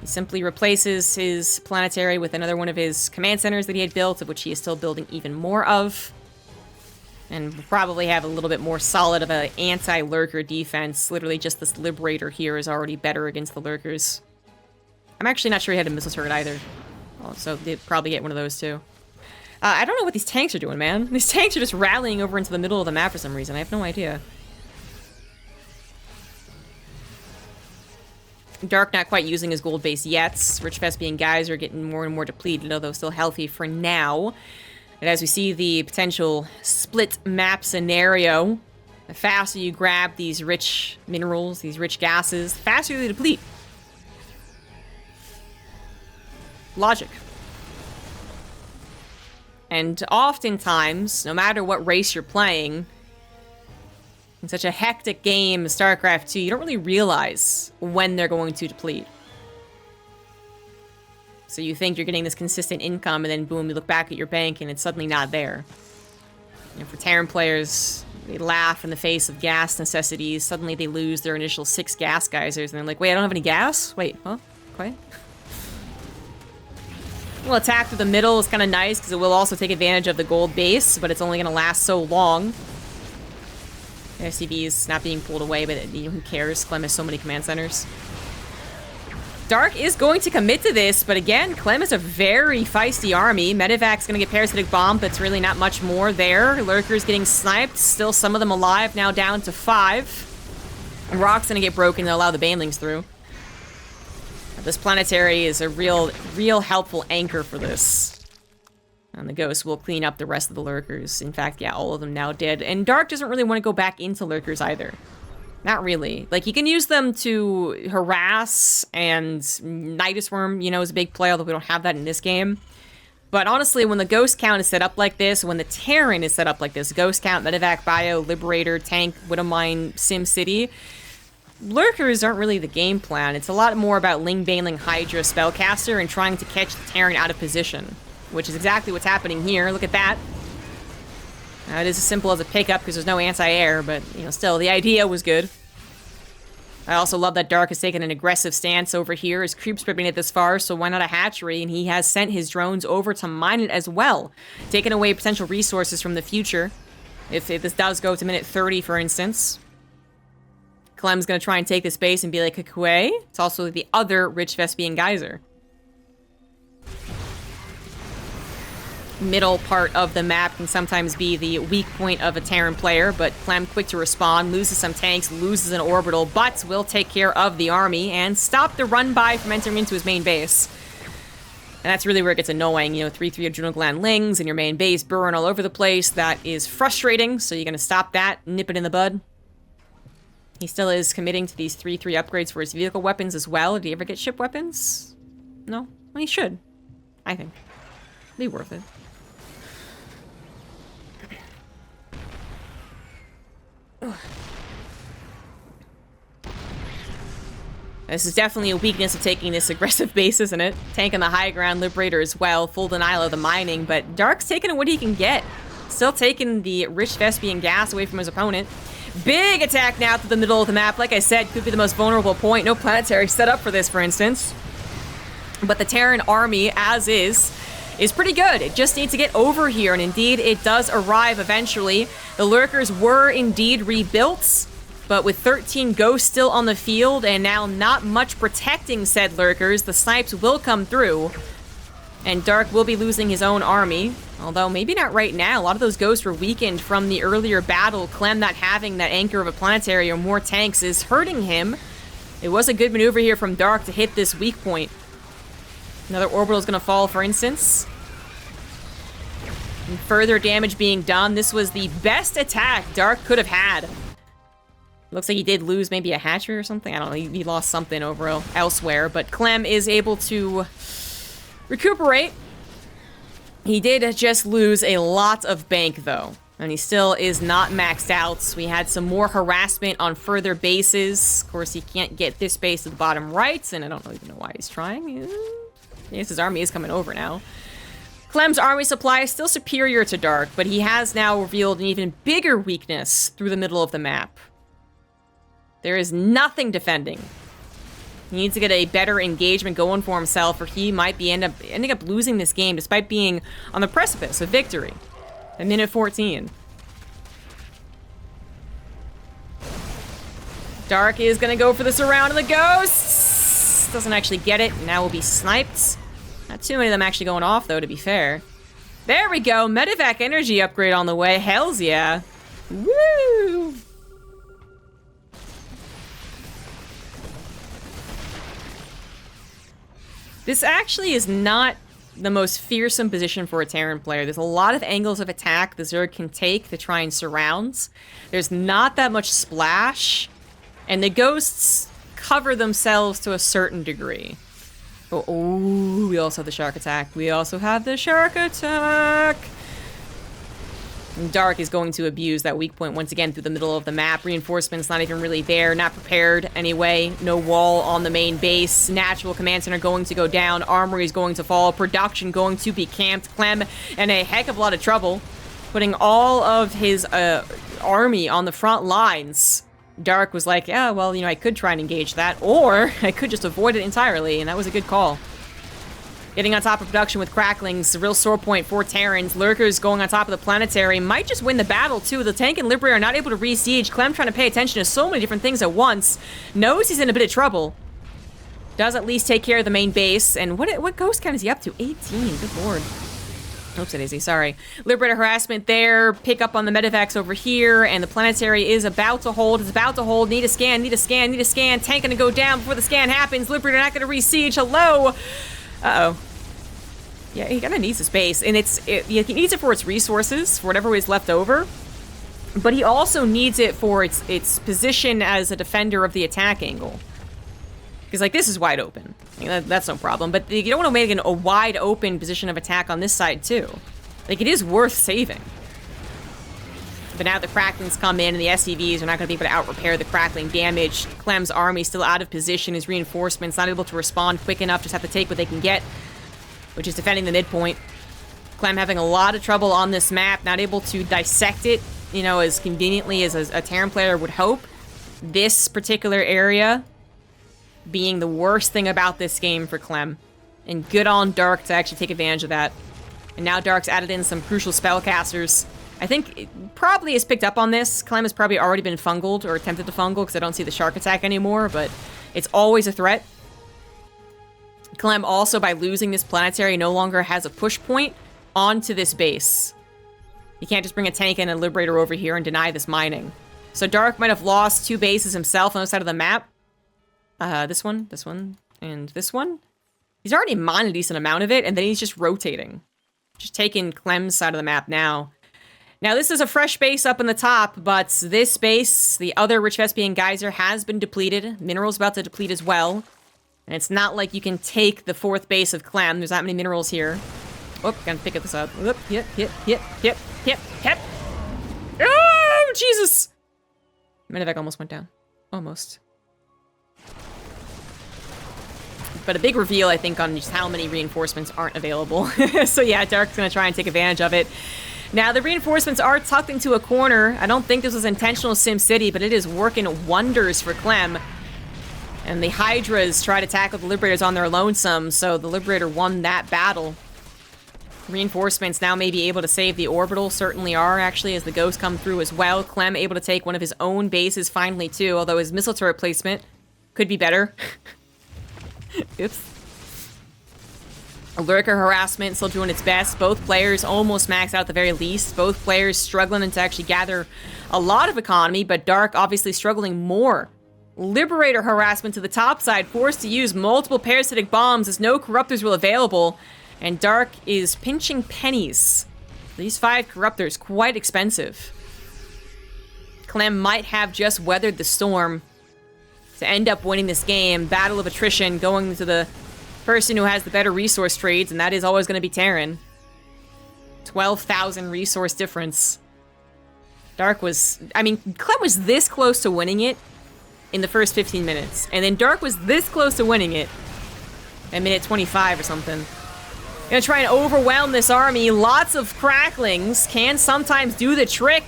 He simply replaces his Planetary with another one of his command centers that he had built, of which he is still building even more of. And will probably have a little bit more solid of an anti-Lurker defense. Literally just this Liberator here is already better against the Lurkers. I'm actually not sure he had a missile turret either. Oh, so they'd probably get one of those too. I don't know what these tanks are doing, man. These tanks are just rallying over into the middle of the map for some reason. I have no idea. Dark not quite using his gold base yet. Rich Vespian guys are getting more and more depleted, although still healthy for now. And as we see the potential split map scenario, the faster you grab these rich minerals, these rich gases, the faster they deplete. Logic. And oftentimes, no matter what race you're playing, in such a hectic game as StarCraft 2, you don't really realize when they're going to deplete. So you think you're getting this consistent income, and then boom, you look back at your bank and it's suddenly not there. You know, for Terran players, they laugh in the face of gas necessities. Suddenly they lose their initial 6 gas geysers, and they're like, wait, I don't have any gas? Wait, huh? quite. Well, attack through the middle is kind of nice because it will also take advantage of the gold base, but it's only going to last so long. The SCV is not being pulled away, but who cares? Clem has so many command centers. Dark is going to commit to this, but again, Clem is a very feisty army. Medevac's going to get parasitic bomb, but it's really not much more there. Lurkers getting sniped, still some of them alive, now down to 5. And Rock's going to get broken to allow the banelings through. This planetary is a real helpful anchor for this. And the ghost will clean up the rest of the lurkers. In fact, yeah, all of them now dead. And Dark doesn't really want to go back into lurkers either. Not really. Like, you can use them to harass, and Nidus Worm, you know, is a big play, although we don't have that in this game. But honestly, when the ghost count is set up like this, when the Terran is set up like this, ghost count, medevac, bio, liberator, tank, Widowmine, Sim City, lurkers aren't really the game plan. It's a lot more about Ling Baneling Hydra Spellcaster and trying to catch the Terran out of position, which is exactly what's happening here. Look at that. It is as simple as a pickup because there's no anti-air, but, you know, still, the idea was good. I also love that Dark has taken an aggressive stance over here. His creep's ripping it this far, so why not a hatchery? And he has sent his drones over to mine it as well, taking away potential resources from the future. If this does go to minute 30, for instance. Clem's gonna try and take this base and be like, Kukue. It's also the other rich Vespian geyser. Middle part of the map can sometimes be the weak point of a Terran player, but Clem quick to respond, loses some tanks, loses an orbital, but will take care of the army and stop the run-by from entering into his main base. And that's really where it gets annoying, you know, 3-3 adrenal gland lings in your main base, burrowing all over the place. That is frustrating, so you're gonna stop that, nip it in the bud. He still is committing to these 3-3 upgrades for his vehicle weapons as well. Did he ever get ship weapons? No? Well, he should, I think. Be worth it. This is definitely a weakness of taking this aggressive base, isn't it? Tank on the high ground, Liberator as well, full denial of the mining, but Dark's taking what he can get. Still taking the rich Vespian gas away from his opponent. Big attack now through the middle of the map. Like I said, could be the most vulnerable point. No planetary set up for this, for instance. But the Terran army, as is pretty good. It just needs to get over here, and indeed, it does arrive eventually. The lurkers were indeed rebuilt, but with 13 ghosts still on the field, and now not much protecting said lurkers, the snipes will come through, and Dark will be losing his own army. Although, maybe not right now. A lot of those ghosts were weakened from the earlier battle. Clem not having that anchor of a planetary or more tanks is hurting him. It was a good maneuver here from Dark to hit this weak point. Another orbital is going to fall, for instance. And further damage being done. This was the best attack Dark could have had. Looks like he did lose maybe a hatchery or something. I don't know. He lost something over elsewhere. But Clem is able to recuperate. He did just lose a lot of bank, though. And he still is not maxed out. We had some more harassment on further bases. Of course, he can't get this base to the bottom right. And I don't even know why he's trying. Yes, his army is coming over now. Clem's army supply is still superior to Dark, but he has now revealed an even bigger weakness through the middle of the map. There is nothing defending. He needs to get a better engagement going for himself, or he might be ending up losing this game despite being on the precipice of victory at minute 14. Dark is going to go for the surround of the ghosts. Doesn't actually get it. Now will be sniped. Not too many of them actually going off, though, to be fair. There we go. Medevac energy upgrade on the way. Hells yeah. Woo! This actually is not the most fearsome position for a Terran player. There's a lot of angles of attack the Zerg can take to try and surround. There's not that much splash, and the ghosts cover themselves to a certain degree. Oh, we also have the shark attack. We also have the shark attack. And Dark is going to abuse that weak point once again through the middle of the map. Reinforcements not even really there, not prepared anyway. No wall on the main base. Natural command center going to go down. Armory is going to fall. Production going to be camped. Clem in a heck of a lot of trouble, putting all of his army on the front lines. Dark was like, yeah, well, you know, I could try and engage that, or I could just avoid it entirely, and that was a good call. Getting on top of production with Cracklings, a real sore point for Terrans. Lurkers going on top of the Planetary might just win the battle, too. The tank and Liberator are not able to re-siege. Clem trying to pay attention to so many different things at once. Knows he's in a bit of trouble. Does at least take care of the main base. And what ghost count is he up to? 18, good lord. Oops, it is he, sorry. Liberator harassment there, pick up on the medevacs over here, and the Planetary is about to hold, it's about to hold, need a scan, need a scan, need a scan, tank gonna go down before the scan happens, Liberator not gonna re-siege, hello! Uh-oh. Yeah, he kinda needs the space, and he needs it for its resources, for whatever is left over, but he also needs it for its position as a defender of the attack angle. Because, like, this is wide open. I mean, that's no problem. But you don't want to make a wide open position of attack on this side, too. Like, it is worth saving. But now the Cracklings come in, and the SCVs are not going to be able to out-repair the Crackling damage. Clem's army still out of position. His reinforcements not able to respond quick enough. Just have to take what they can get, which is defending the midpoint. Clem having a lot of trouble on this map. Not able to dissect it, you know, as conveniently as a Terran player would hope. This particular area being the worst thing about this game for Clem. And good on Dark to actually take advantage of that. And now Dark's added in some crucial spellcasters. I think it probably has picked up on this. Clem has probably already been fungled or attempted to fungle because I don't see the shark attack anymore, but it's always a threat. Clem also, by losing this Planetary, no longer has a push point onto this base. You can't just bring a tank and a Liberator over here and deny this mining. So Dark might have lost 2 bases himself on the side of the map. This one, and this one. He's already mined a decent amount of it, and then he's just rotating. Just taking Clem's side of the map now. Now, this is a fresh base up in the top, but this base, the other Rich Vespian Geyser, has been depleted. Minerals about to deplete as well. And it's not like you can take the 4th base of Clem. There's not many minerals here. Oh, gotta pick this up. Oop, hit. Oh, Jesus! Medevac almost went down. Almost. But a big reveal, I think, on just how many reinforcements aren't available. So yeah, Dark's gonna try and take advantage of it. Now, the reinforcements are tucked into a corner. I don't think this was intentional SimCity, but it is working wonders for Clem. And the Hydras try to tackle the Liberators on their lonesome, so the Liberator won that battle. Reinforcements now may be able to save the Orbital, certainly are, actually, as the Ghosts come through as well. Clem able to take one of his own bases finally, too, although his missile turret placement could be better. Oops. A Lurker harassment still doing its best. Both players almost maxed out at the very least. Both players struggling to actually gather a lot of economy, but Dark obviously struggling more. Liberator harassment to the top side, forced to use multiple parasitic bombs as no Corruptors were available, and Dark is pinching pennies. These 5 Corruptors, quite expensive. Clem might have just weathered the storm to end up winning this game. Battle of attrition going to the person who has the better resource trades, and that is always going to be Terran. 12,000 resource difference. Dark was... I mean, Clem was this close to winning it in the first 15 minutes. And then Dark was this close to winning it at minute 25 or something. Gonna try and overwhelm this army. Lots of Cracklings can sometimes do the trick.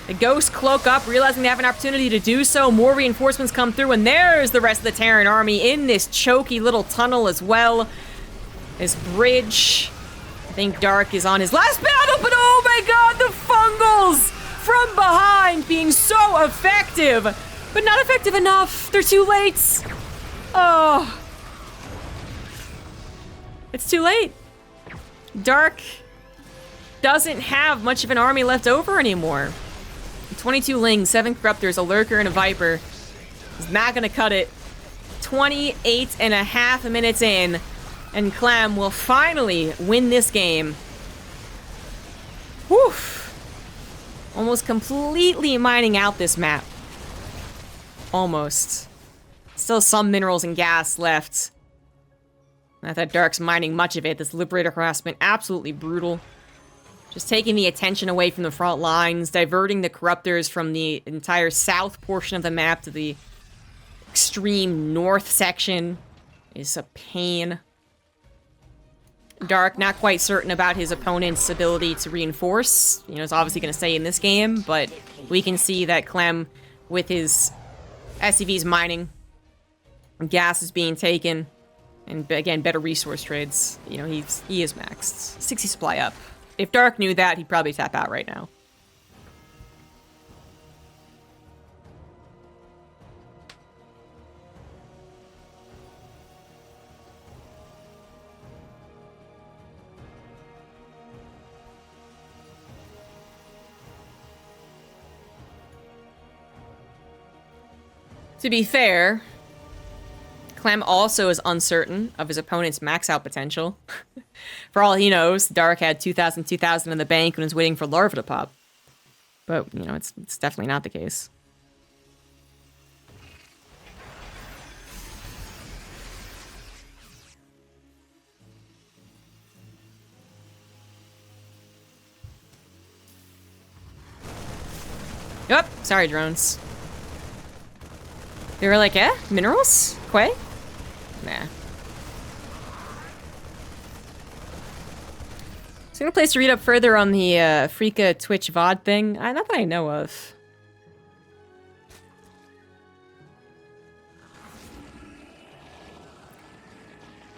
The Ghosts cloak up, realizing they have an opportunity to do so. More reinforcements come through, and there's the rest of the Terran army in this choky little tunnel as well. This bridge. I think Dark is on his last battle, but oh my god, the Fungals from behind being so effective, but not effective enough. They're too late. Oh. It's too late. Dark doesn't have much of an army left over anymore. 22 Lings, 7 Corruptors, a Lurker, and a Viper. Is not gonna cut it. 28.5 minutes in, and Clem will finally win this game. Whew. Almost completely mining out this map. Almost. Still some minerals and gas left. Not that Dark's mining much of it. This Liberator harassment, absolutely brutal. Just taking the attention away from the front lines, diverting the Corruptors from the entire south portion of the map to the extreme north section is a pain. Dark, not quite certain about his opponent's ability to reinforce. You know, it's obviously going to stay in this game, but we can see that Clem, with his SCV's mining. Gas is being taken. And again, better resource trades. You know, he is maxed. 60 supply up. If Dark knew that, he'd probably tap out right now. To be fair, Clem also is uncertain of his opponent's max out potential. For all he knows, Dark had 2,000 in the bank and was waiting for Larva to pop. But, you know, it's definitely not the case. Yep, sorry, drones. They were like, eh? Minerals? Quay? Nah. So gonna place to read up further on the Freaka Twitch VOD thing. Not that I know of.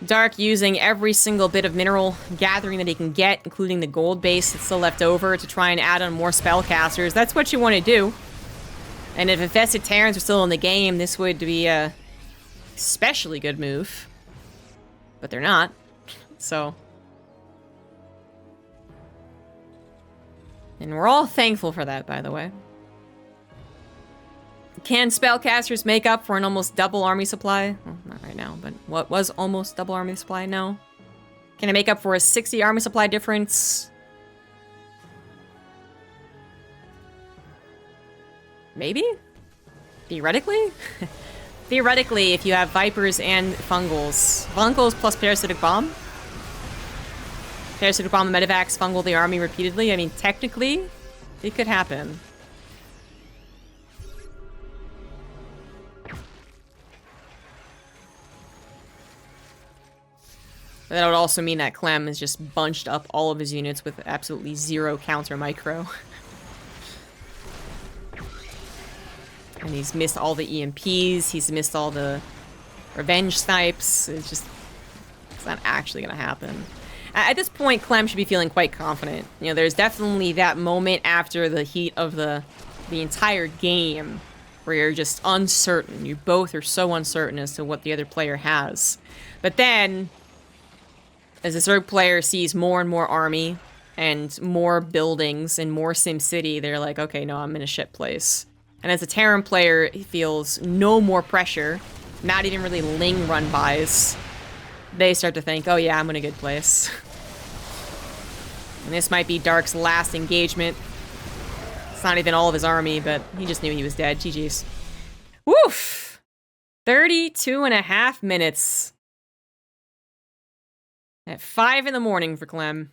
Dark using every single bit of mineral gathering that he can get, including the gold base that's still left over, to try and add on more spellcasters. That's what you want to do. And if Infested Terrans are still in the game, this would be a especially good move. But they're not. So. And we're all thankful for that, by the way. Can spellcasters make up for an almost double army supply? Well, not right now, but what was almost double army supply? No. Can it make up for a 60 army supply difference? Maybe? Theoretically? Theoretically, if you have Vipers and Fungals. Fungals plus Parasitic Bomb? Parasitic Bomb and Medivacs fungal the army repeatedly? I mean, technically, it could happen. But that would also mean that Clem has just bunched up all of his units with absolutely zero counter micro. And he's missed all the EMPs, he's missed all the revenge snipes. It's not actually gonna happen. At this point, Clem should be feeling quite confident. You know, there's definitely that moment after the heat of the entire game where you're just uncertain. You both are so uncertain as to what the other player has. But then, as the third player sees more and more army and more buildings and more SimCity, they're like, okay, no, I'm in a shit place. And as a Terran player, he feels no more pressure, not even really Ling run bys. They start to think, oh yeah, I'm in a good place. And this might be Dark's last engagement. It's not even all of his army, but he just knew he was dead. GG's. Woof! 32.5 minutes. At 5 in the morning for Clem.